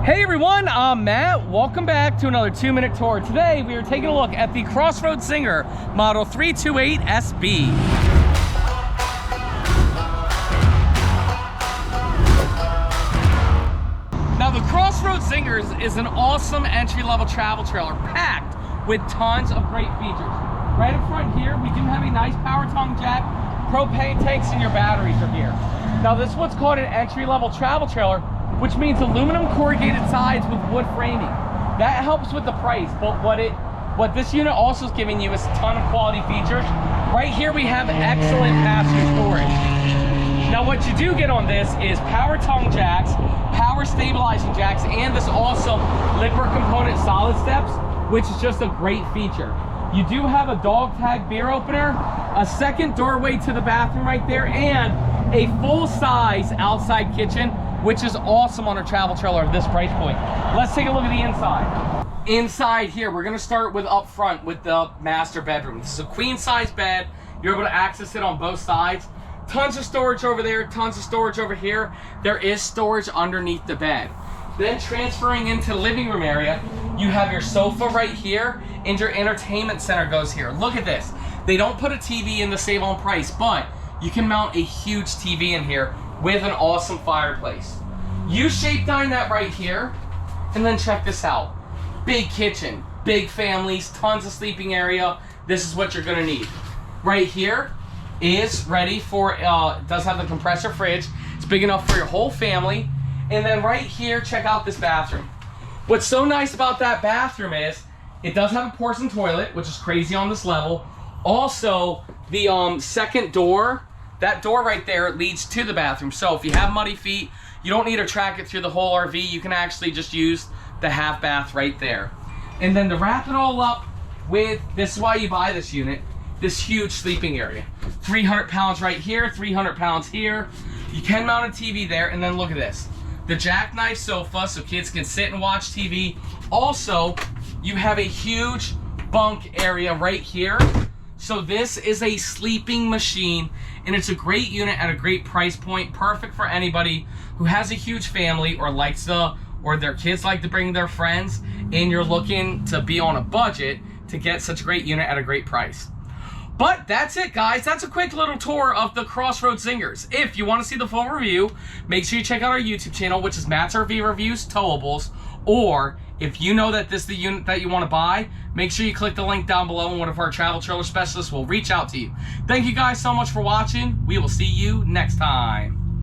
Hey everyone, I'm Matt. Welcome back to another 2-minute tour. Today we are taking a look at the Crossroads Zinger model 328SB. Now the Crossroads Zingers is an awesome entry-level travel trailer packed with tons of great features. Right up front here, we do have a nice power tongue jack, propane tanks, and your batteries are here. Now this is what's called an entry-level travel trailer, which means aluminum corrugated sides with wood framing. That helps with the price, but what this unit also is giving you is a ton of quality features. Right here we have excellent passenger storage. Now what you do get on this is power tongue jacks, power stabilizing jacks, and this awesome liquid component solid steps, which is just a great feature. You do have a dog tag beer opener, a second doorway to the bathroom right there, and a full-size outside kitchen, which is awesome on a travel trailer at this price point. Let's take a look at the inside. Inside here, we're gonna start with up front with the master bedroom. This is a queen size bed. You're able to access it on both sides. Tons of storage over there, tons of storage over here. There is storage underneath the bed. Then transferring into the living room area, you have your sofa right here, and your entertainment center goes here. Look at this. They don't put a TV in to save on price, but you can mount a huge TV in here with an awesome fireplace. U-shaped dinette right here, and then check this out. Big kitchen, big families, tons of sleeping area. This is what you're gonna need. Right here is ready for, does have the compressor fridge. It's big enough for your whole family. And then right here, check out this bathroom. What's so nice about that bathroom is it does have a porcelain toilet, which is crazy on this level. Also, the second door, that door right there leads to the bathroom. So if you have muddy feet, you don't need to track it through the whole RV. You can actually just use the half bath right there. And then to wrap it all up with, this is why you buy this unit, this huge sleeping area. 300 pounds right here, 300 pounds here. You can mount a TV there, and then look at this. The jackknife sofa so kids can sit and watch TV. Also, you have a huge bunk area right here. So this is a sleeping machine, and it's a great unit at a great price point, perfect for anybody who has a huge family or likes to, or their kids like to bring their friends, and you're looking to be on a budget to get such a great unit at a great price. But that's it, guys. That's a quick little tour of the Crossroads Zingers. If you want to see the full review, make sure you check out our YouTube channel, which is Matt's RV Reviews Towables. Or if you know that this is the unit that you want to buy, make sure you click the link down below and one of our travel trailer specialists will reach out to you. Thank you guys so much for watching. We will see you next time.